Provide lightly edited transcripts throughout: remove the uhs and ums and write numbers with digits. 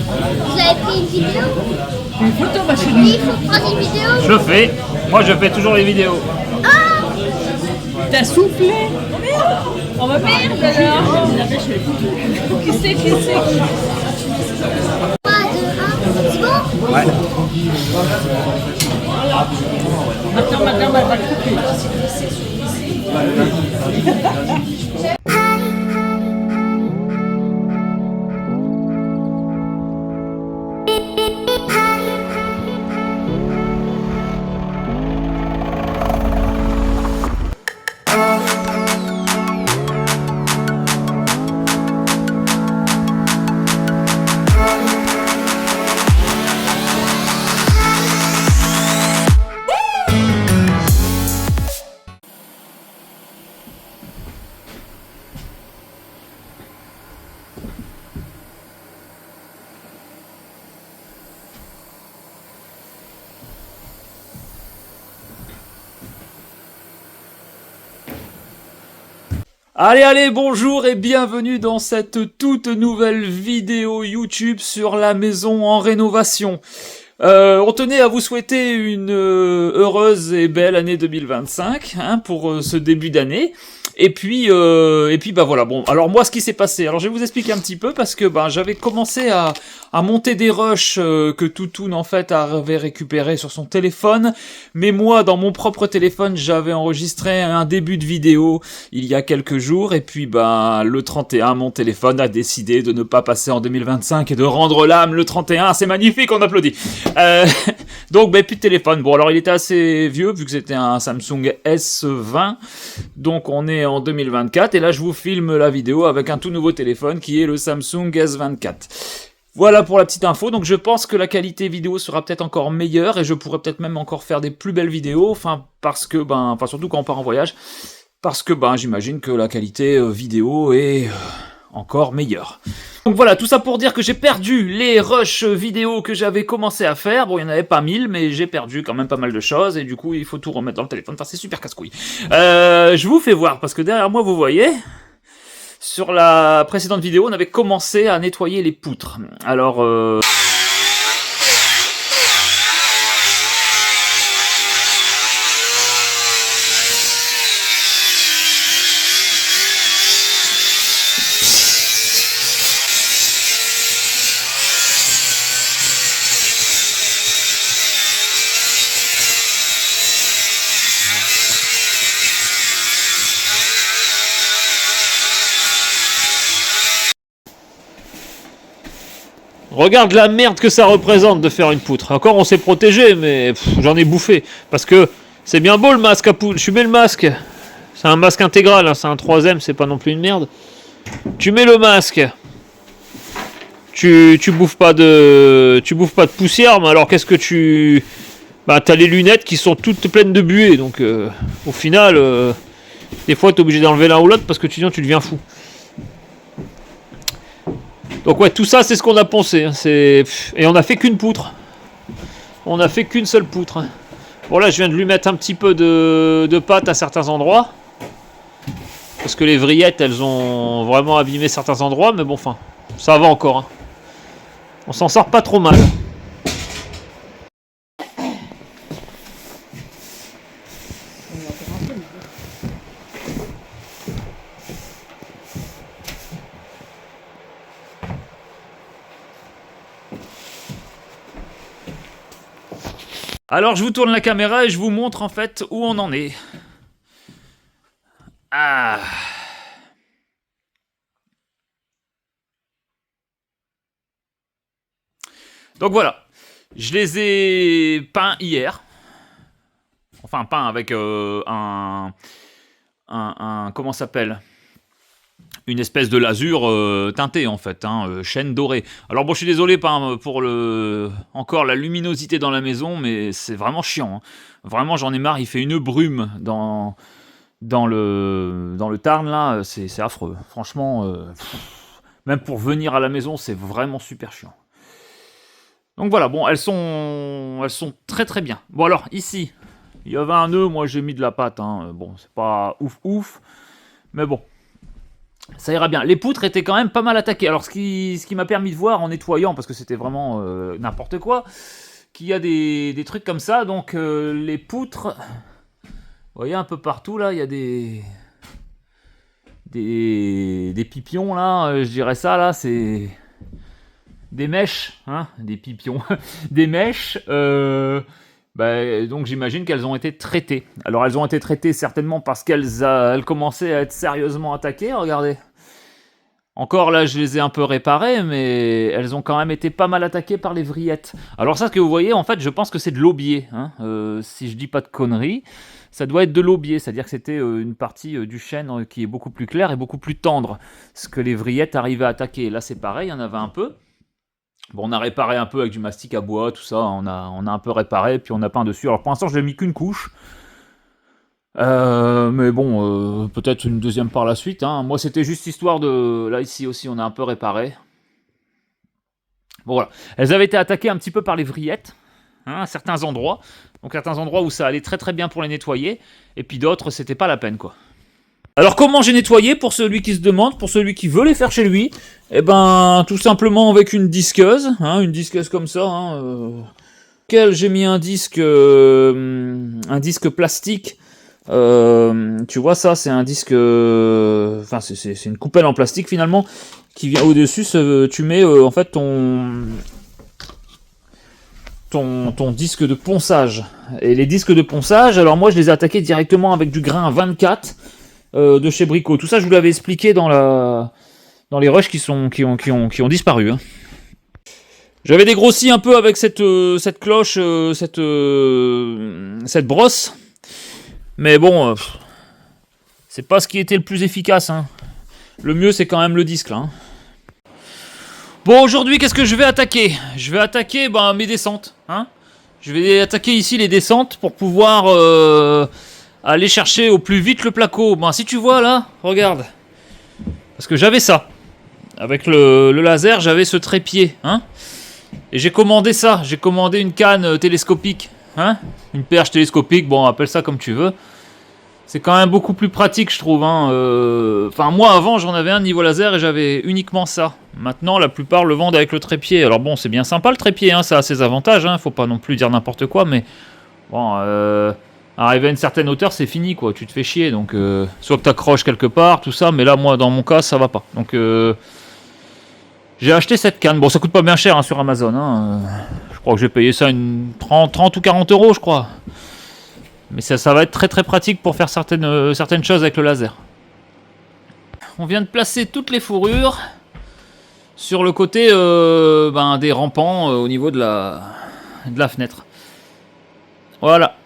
Vous avez pris une vidéo? Une photo, ma Oui, chérie. il faut prendre une vidéo. Je le fais. Moi, je fais toujours les vidéos. T'as soufflé. Oh merde. On va merde alors. Qui c'est? 3, 2, 1, c'est bon? Ouais. Maintenant, on va le couper. Allez, bonjour et bienvenue dans cette toute nouvelle vidéo YouTube sur la maison en rénovation. On tenait à vous souhaiter une heureuse et belle année 2025 pour ce début d'année. Et puis bah voilà. Bon, alors moi, ce qui s'est passé, alors je vais vous expliquer un petit peu parce que j'avais commencé à monter des rushs que Toutoun en fait avait récupéré sur son téléphone, mais moi dans mon propre téléphone j'avais enregistré un début de vidéo il y a quelques jours et puis le 31 mon téléphone a décidé de ne pas passer en 2025 et de rendre l'âme le 31. C'est magnifique, on applaudit. Donc plus de téléphone. Bon alors il était assez vieux vu que c'était un Samsung S20, donc on est en 2024 et là je vous filme la vidéo avec un tout nouveau téléphone qui est le Samsung S24. Voilà pour la petite info, donc je pense que la qualité vidéo sera peut-être encore meilleure et je pourrais peut-être même encore faire des plus belles vidéos, parce que surtout quand on part en voyage, parce que j'imagine que la qualité vidéo est encore meilleure. Donc voilà, tout ça pour dire que j'ai perdu les rushs vidéo que j'avais commencé à faire. Bon, il n'y en avait pas 1000, mais j'ai perdu quand même pas mal de choses, et du coup, il faut tout remettre dans le téléphone. Enfin, c'est super casse-couille. Je vous fais voir, parce que derrière moi, vous voyez, sur la précédente vidéo, on avait commencé à nettoyer les poutres. Alors, regarde la merde que ça représente de faire une poutre. Encore on s'est protégé, mais j'en ai bouffé. Parce que c'est bien beau le masque à poule. Tu mets le masque. C'est un masque intégral, c'est un 3ème, c'est pas non plus une merde. Tu mets le masque. Tu bouffes pas de poussière, mais alors qu'est-ce que tu... t'as les lunettes qui sont toutes pleines de buée. Donc au final, des fois t'es obligé d'enlever l'un ou l'autre parce que sinon tu deviens fou. Donc ouais, tout ça c'est ce qu'on a pensé. Et on a fait qu'une poutre. On a fait qu'une seule poutre. Bon là je viens de lui mettre un petit peu de pâte à certains endroits. Parce que les vrillettes elles ont vraiment abîmé certains endroits. Mais bon, ça va encore. On s'en sort pas trop mal. Alors je vous tourne la caméra et je vous montre en fait où on en est. Donc voilà, je les ai peints hier. Enfin peints avec un comment ça s'appelle, une espèce de lasure teintée en fait, chêne doré. Alors bon, je suis désolé pour encore la luminosité dans la maison, mais c'est vraiment chiant. Vraiment, j'en ai marre. Il fait une brume dans le Tarn là, c'est affreux. Franchement, même pour venir à la maison, c'est vraiment super chiant. Donc voilà, bon, elles sont très très bien. Bon alors ici, il y avait un nœud, moi j'ai mis de la pâte. Bon, c'est pas ouf, mais bon. ça ira bien. Les poutres étaient quand même pas mal attaquées. Alors ce qui m'a permis de voir en nettoyant, parce que c'était vraiment n'importe quoi, qu'il y a des trucs comme ça. Donc les poutres, vous voyez un peu partout là, il y a des pipions là, je dirais ça là, c'est des mèches, hein, des pipions, des mèches. Donc j'imagine qu'elles ont été traitées. Alors elles ont été traitées certainement parce qu'elles commençaient à être sérieusement attaquées, regardez. Encore là je les ai un peu réparées, mais elles ont quand même été pas mal attaquées par les vrillettes. Alors ça, ce que vous voyez, en fait je pense que c'est de l'aubier, hein. Si je dis pas de conneries, ça doit être de l'aubier, c'est-à-dire que c'était une partie du chêne qui est beaucoup plus claire et beaucoup plus tendre. Ce que les vrillettes arrivaient à attaquer. Là c'est pareil, il y en avait un peu. Bon, on a réparé un peu avec du mastic à bois, tout ça, on a un peu réparé, puis on a peint dessus. Alors pour l'instant, je n'ai mis qu'une couche. Mais bon, peut-être une deuxième par la suite, hein. Moi, c'était juste histoire de... Là, ici aussi, on a un peu réparé. Bon, voilà. Elles avaient été attaquées un petit peu par les vrillettes, hein, à certains endroits. Donc, certains endroits où ça allait très très bien pour les nettoyer. Et puis d'autres, c'était pas la peine, quoi. Alors comment j'ai nettoyé, pour celui qui se demande, pour celui qui veut les faire chez lui? Eh ben, tout simplement avec une disqueuse, hein, une disqueuse comme ça, hein, auquel j'ai mis un disque plastique. Tu vois ça, c'est un disque, enfin c'est une coupelle en plastique finalement, qui vient au-dessus, tu mets en fait ton disque de ponçage. Et les disques de ponçage, alors moi je les ai attaqués directement avec du grain 24, de chez Brico. Tout ça, je vous l'avais expliqué dans les rushs qui ont disparu, hein. J'avais dégrossi un peu avec cette cloche, cette brosse, mais bon, c'est pas ce qui était le plus efficace, hein. Le mieux, c'est quand même le disque, là, hein. Bon, aujourd'hui, qu'est-ce que je vais attaquer? Je vais attaquer mes descentes, hein. Je vais attaquer ici les descentes pour pouvoir aller chercher au plus vite le placo. Si tu vois là, regarde. Parce que j'avais ça. Avec le laser, j'avais ce trépied, hein. Et j'ai commandé ça. J'ai commandé une canne télescopique, hein. Une perche télescopique, bon, appelle ça comme tu veux. C'est quand même beaucoup plus pratique, je trouve, hein. Enfin, moi, avant, j'en avais un niveau laser et j'avais uniquement ça. Maintenant, la plupart le vendent avec le trépied. Alors bon, c'est bien sympa le trépied, hein. Ça a ses avantages, hein. Faut pas non plus dire n'importe quoi, mais... Bon, arrivé à une certaine hauteur, c'est fini, quoi. Tu te fais chier, donc soit que t'accroches quelque part, tout ça, mais là, moi, dans mon cas, ça va pas. Donc, j'ai acheté cette canne. Bon, ça coûte pas bien cher, hein, sur Amazon, hein. Je crois que j'ai payé ça une 30 ou 40 euros, je crois. Mais ça va être très très pratique pour faire certaines choses avec le laser. On vient de placer toutes les fourrures sur le côté des rampants au niveau de la fenêtre. Voilà.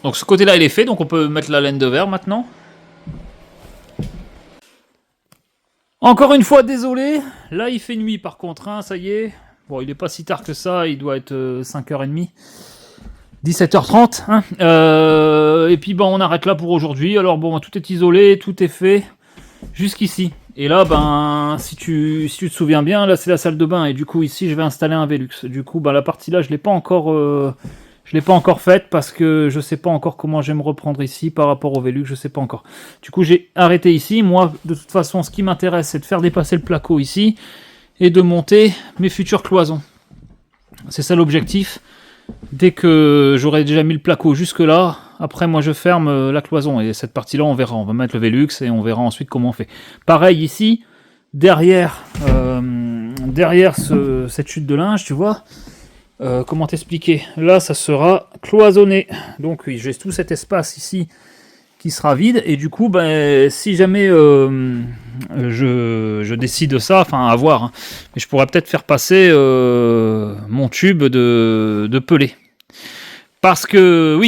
Donc ce côté-là, il est fait, donc on peut mettre la laine de verre maintenant. Encore une fois, désolé. Là, il fait nuit par contre, hein, ça y est. Bon, il est pas si tard que ça, il doit être 5h30. 17h30, hein. Et puis on arrête là pour aujourd'hui. Alors bon, tout est isolé, tout est fait jusqu'ici. Et là, si tu te souviens bien, là c'est la salle de bain et du coup ici je vais installer un Velux. Du coup, la partie là je l'ai pas encore faite parce que je sais pas encore comment je vais me reprendre ici par rapport au Velux, je sais pas encore. Du coup, j'ai arrêté ici. Moi, de toute façon, ce qui m'intéresse, c'est de faire dépasser le placo ici et de monter mes futures cloisons. C'est ça l'objectif. Dès que j'aurai déjà mis le placo jusque là, après moi je ferme la cloison et cette partie là on verra, on va mettre le Velux et on verra ensuite comment on fait. Pareil ici, derrière cette chute de linge, tu vois, comment t'expliquer, là ça sera cloisonné, donc oui, j'ai tout cet espace ici qui sera vide et du coup si jamais je décide ça, enfin à voir, hein, mais je pourrais peut-être faire passer mon tube de pelé parce que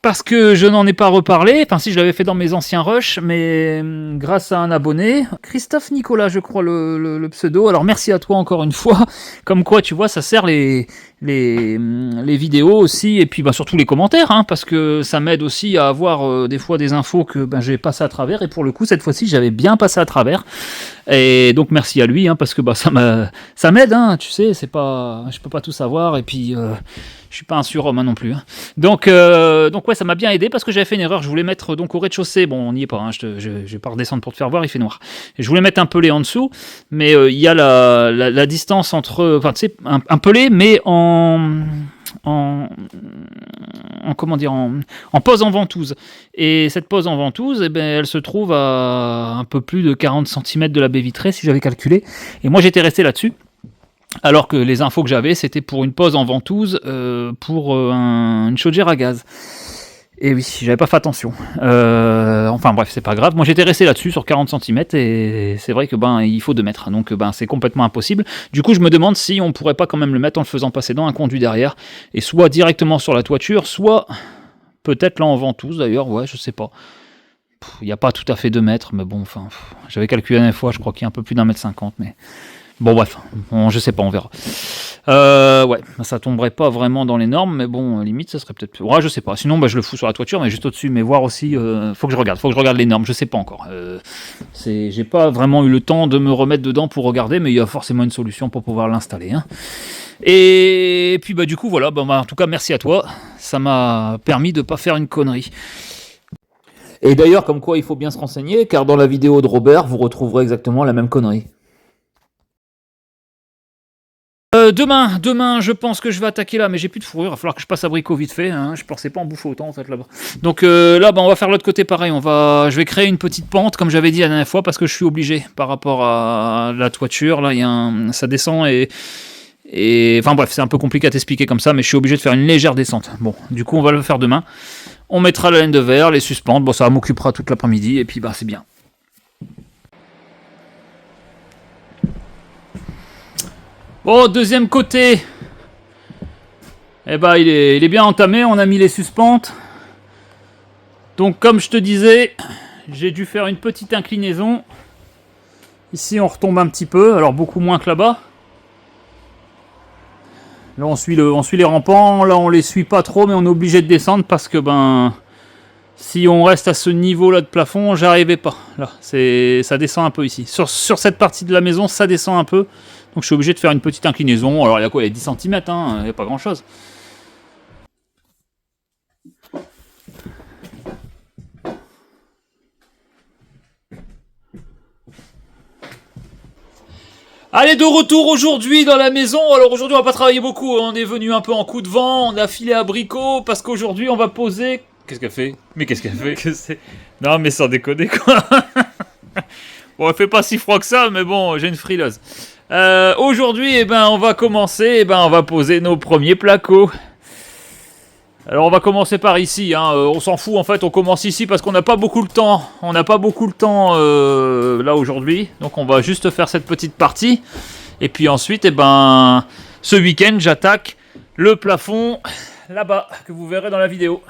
parce que je n'en ai pas reparlé, enfin si je l'avais fait dans mes anciens rushs, mais grâce à un abonné, Christophe Nicolas je crois le pseudo, alors merci à toi encore une fois, comme quoi tu vois ça sert les les vidéos aussi, et puis surtout les commentaires, hein, parce que ça m'aide aussi à avoir des fois des infos que j'ai passé à travers, et pour le coup cette fois-ci j'avais bien passé à travers, et donc merci à lui, hein, parce que ça m'aide, hein, tu sais, je peux pas tout savoir, et puis je suis pas un surhomme, hein, non plus, hein. Donc ouais, ça m'a bien aidé, parce que j'avais fait une erreur. Je voulais mettre donc au rez-de-chaussée, bon on n'y est pas, hein, je vais pas redescendre pour te faire voir, il fait noir, et je voulais mettre un pelé en dessous, mais il y a la distance entre, enfin tu sais, un pelé, mais comment dire, en pose en ventouse, et cette pose en ventouse, elle se trouve à un peu plus de 40 cm de la baie vitrée, si j'avais calculé, et moi j'étais resté là-dessus, alors que les infos que j'avais, c'était pour une pose en ventouse, pour une chaudière à gaz. Et oui, j'avais pas fait attention. Enfin bref, c'est pas grave. Moi j'étais resté là-dessus sur 40 cm, et c'est vrai que il faut 2 mètres. Donc c'est complètement impossible. Du coup, je me demande si on pourrait pas quand même le mettre en le faisant passer dans un conduit derrière, et soit directement sur la toiture, soit peut-être là en ventouse d'ailleurs, ouais, je sais pas. Il n'y a pas tout à fait 2 mètres, mais bon, enfin, j'avais calculé la dernière fois, je crois qu'il y a un peu plus d'1,50 m, mais bon bref, je sais pas, on verra. Ouais, ça tomberait pas vraiment dans les normes, mais bon, limite ça serait peut-être... Ouais, je sais pas, sinon je le fous sur la toiture, mais juste au-dessus, mais voir aussi, faut que je regarde les normes, je sais pas encore. J'ai pas vraiment eu le temps de me remettre dedans pour regarder, mais il y a forcément une solution pour pouvoir l'installer, hein. Et puis du coup voilà, en tout cas merci à toi, ça m'a permis de pas faire une connerie. Et d'ailleurs, comme quoi il faut bien se renseigner, car dans la vidéo de Robert, vous retrouverez exactement la même connerie. Demain, je pense que je vais attaquer là, mais j'ai plus de fourrure, il va falloir que je passe abricot vite fait, hein. Je pensais pas en bouffer autant en fait là-bas. Donc là, on va faire l'autre côté pareil, je vais créer une petite pente, comme j'avais dit la dernière fois, parce que je suis obligé, par rapport à la toiture, là, ça descend, et enfin bref, c'est un peu compliqué à t'expliquer comme ça, mais je suis obligé de faire une légère descente. Bon, du coup, on va le faire demain. On mettra la laine de verre, les suspentes, ça m'occupera toute l'après-midi, et puis c'est bien. Bon, deuxième côté. Il est bien entamé, on a mis les suspentes. Donc comme je te disais, j'ai dû faire une petite inclinaison. Ici on retombe un petit peu, alors beaucoup moins que là-bas. Là on suit les rampants, là on les suit pas trop, mais on est obligé de descendre parce que si on reste à ce niveau-là de plafond, j'arrivais pas. Là, ça descend un peu ici. Sur cette partie de la maison, ça descend un peu. Donc je suis obligé de faire une petite inclinaison. Alors il y a quoi? Il y a 10 cm, hein, il n'y a pas grand-chose. Allez, de retour aujourd'hui dans la maison. Alors aujourd'hui on va pas travailler beaucoup, on est venu un peu en coup de vent, on a filé abricot, parce qu'aujourd'hui on va poser... Qu'est-ce qu'elle fait? Mais qu'est-ce qu'elle fait? Non mais sans déconner quoi. Bon, il fait pas si froid que ça, mais bon, j'ai une frileuse. Aujourd'hui, on va commencer, on va poser nos premiers placos. Alors on va commencer par ici, hein. On s'en fout en fait, on commence ici parce qu'on n'a pas beaucoup le temps. On n'a pas beaucoup le temps là aujourd'hui, donc on va juste faire cette petite partie. Et puis ensuite, ce week-end, j'attaque le plafond là-bas, que vous verrez dans la vidéo.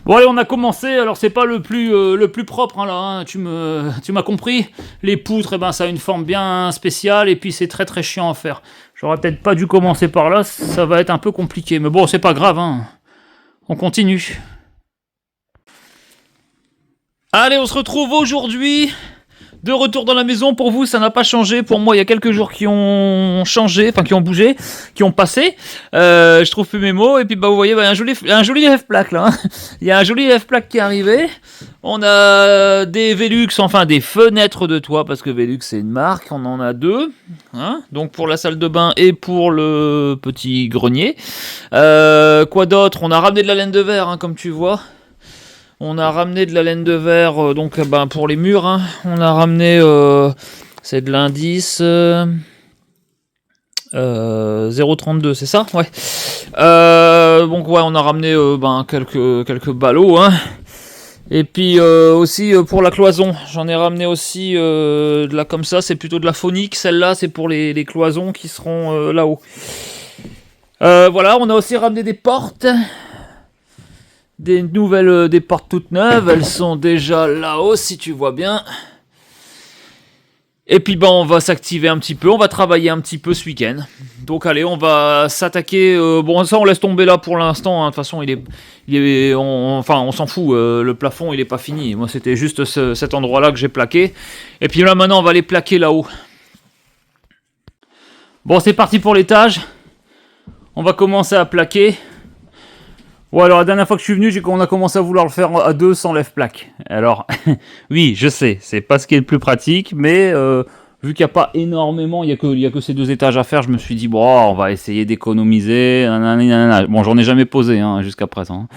Bon allez, on a commencé, alors c'est pas le plus propre hein, là, hein. Tu m'as compris. Les poutres, ça a une forme bien spéciale, et puis c'est très très chiant à faire. J'aurais peut-être pas dû commencer par là, ça va être un peu compliqué, mais bon c'est pas grave, hein. On continue. Allez, on se retrouve aujourd'hui, de retour dans la maison. Pour vous, ça n'a pas changé. Pour moi, il y a quelques jours qui ont changé, enfin qui ont bougé, qui ont passé. Je trouve plus mes mots. Et puis vous voyez, il y a un joli F-plaque là. Hein. Il y a un joli F-plaque qui est arrivé. On a des Velux, enfin des fenêtres de toit, parce que Velux c'est une marque. On en a 2, hein, donc pour la salle de bain et pour le petit grenier. Quoi d'autre? On a ramené de la laine de verre, hein, comme tu vois. On a ramené de la laine de verre, donc pour les murs, hein. On a ramené, c'est de l'indice 0,32, c'est ça? Ouais. Donc ouais, on a ramené quelques ballots, hein. Et puis aussi pour la cloison, j'en ai ramené aussi de la comme ça, c'est plutôt de la phonique. Celle-là, c'est pour les cloisons qui seront là-haut. Voilà, on a aussi ramené des portes. Des portes toutes neuves, elles sont déjà là-haut si tu vois bien. Et puis ben on va s'activer un petit peu, on va travailler un petit peu ce week-end. Donc allez, on va s'attaquer. Bon ça on laisse tomber là pour l'instant. Hein. De toute façon on s'en fout. Le plafond il est pas fini. Moi c'était juste cet endroit-là que j'ai plaqué. Et puis là maintenant on va aller plaquer là-haut. Bon c'est parti pour l'étage. On va commencer à plaquer. Ouais, alors la dernière fois que je suis venu, on a commencé à vouloir le faire à deux sans lève-plaque. Alors, oui, je sais, c'est pas ce qui est le plus pratique, mais vu qu'il n'y a pas énormément, il y a que ces 2 étages à faire, je me suis dit, bon, on va essayer d'économiser. Bon, j'en ai jamais posé hein, jusqu'à présent.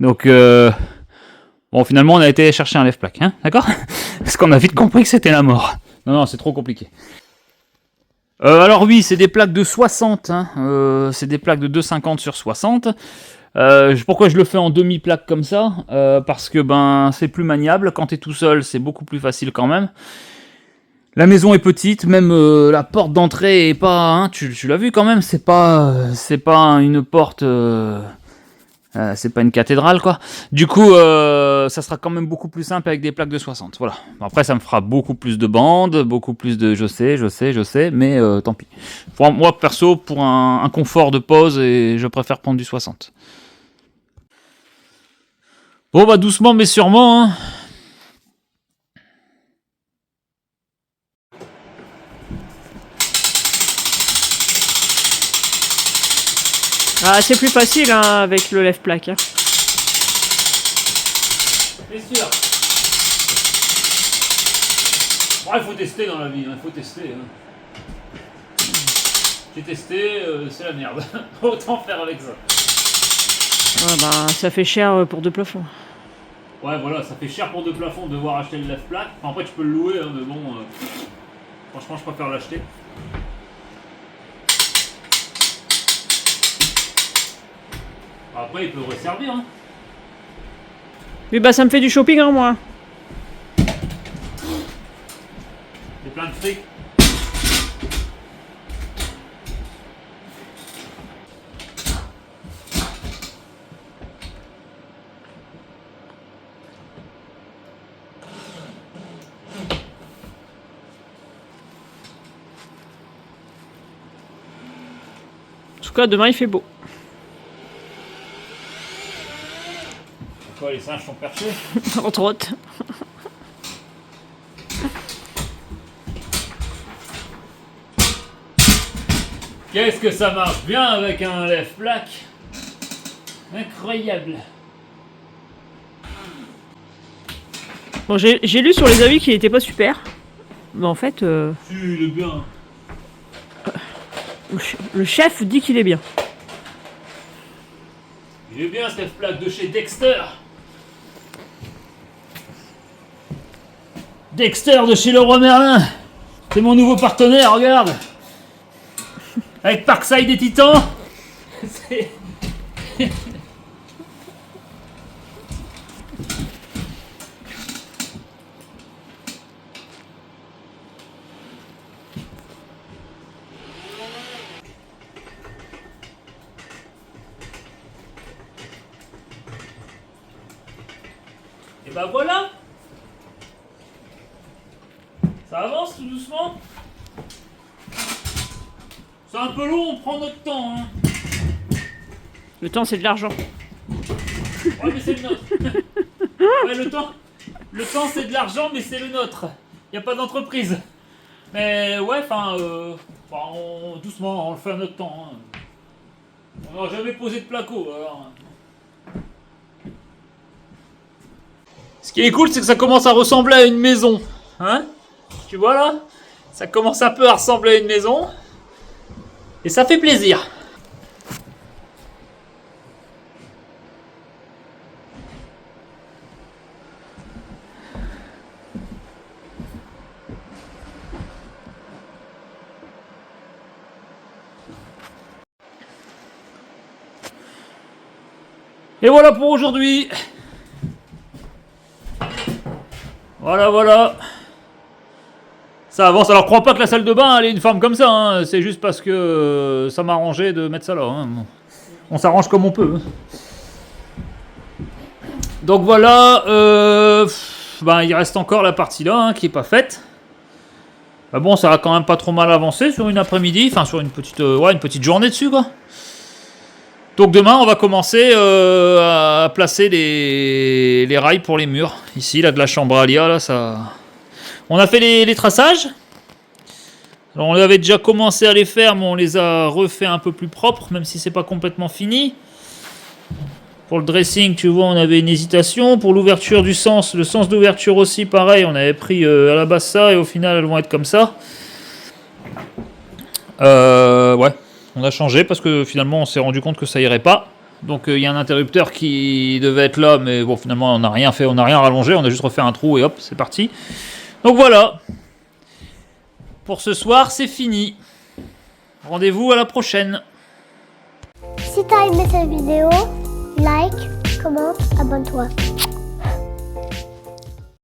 Donc, bon, finalement, on a été chercher un lève-plaque, hein, d'accord? Parce qu'on a vite compris que c'était la mort. Non, c'est trop compliqué. Alors oui, c'est des plaques de 60, hein, c'est des plaques de 2,50 sur 60. Pourquoi je le fais en demi-plaque comme ça parce que ben c'est plus maniable. Quand t'es tout seul, c'est beaucoup plus facile quand même. La maison est petite, même la porte d'entrée est pas. Hein, tu l'as vu quand même, c'est pas une porte. C'est pas une cathédrale quoi. Du coup, ça sera quand même beaucoup plus simple avec des plaques de 60. Voilà. Après, ça me fera beaucoup plus de bandes, beaucoup plus de. Je sais, mais tant pis. Moi perso, pour un confort de pose, et je préfère prendre du 60. Bon bah doucement mais sûrement hein. Ah, c'est plus facile hein, avec le lève-plaque. Hein. C'est sûr. Bon, il faut tester dans la vie, il faut tester. Hein. J'ai testé, c'est la merde. Autant faire avec ça. Ah bah, ça fait cher pour 2 plafonds. Ouais, voilà, ça fait cher pour 2 plafonds de devoir acheter le lève-plaque. Enfin, après, tu peux le louer, hein, mais bon, franchement, je préfère l'acheter. Après, il peut resservir. Hein. Mais bah, ça me fait du shopping en moi. C'est plein de fric. En tout cas, demain il fait beau. Quoi, les singes sont perchés? Entre autres. Qu'est-ce que ça marche bien avec un lève-plaque? Incroyable. Bon, j'ai lu sur les avis qu'il était pas super. Mais en fait, Si, il est bien. le chef dit qu'il est bien. Il est bien, cette plaque de chez Dexter. Dexter de chez Leroy Merlin. C'est mon nouveau partenaire, regarde. Avec Parkside des Titans. C'est... Et ben voilà. Ça avance tout doucement. C'est un peu long, on prend notre temps. Hein. Le temps, c'est de l'argent. Ouais, mais c'est le nôtre. Ouais, le temps c'est de l'argent, mais c'est le nôtre. Y a pas d'entreprise. Mais ouais, doucement, on le fait à notre temps. Hein. On n'a jamais posé de placo, alors. Ce qui est cool, c'est que ça commence à ressembler à une maison. Hein? Tu vois là? Ça commence un peu à ressembler à une maison. Et ça fait plaisir. Et voilà pour aujourd'hui. Voilà. Ça avance. Alors, crois pas que la salle de bain elle est une forme comme ça. Hein. C'est juste parce que ça m'a arrangé de mettre ça là. Hein. On s'arrange comme on peut. Hein. Donc voilà. Il reste encore la partie là hein, qui est pas faite. Bah bon, ça a quand même pas trop mal avancé sur une après-midi, enfin sur une petite journée dessus quoi. Donc demain, on va commencer à placer les rails pour les murs. Ici, là, de la chambre à Alia, là, ça... On a fait les traçages. Alors, on avait déjà commencé à les faire, mais on les a refait un peu plus propres, même si c'est pas complètement fini. Pour le dressing, tu vois, on avait une hésitation. Pour l'ouverture du sens, le sens d'ouverture aussi, pareil, on avait pris à la base ça, et au final, elles vont être comme ça. Ouais. On a changé parce que finalement on s'est rendu compte que ça irait pas. Donc il y a un interrupteur qui devait être là, mais bon finalement on n'a rien fait, on n'a rien rallongé, on a juste refait un trou et hop, c'est parti. Donc voilà. Pour ce soir, c'est fini. Rendez-vous à la prochaine. Si t'as aimé cette vidéo, like, commente, abonne-toi.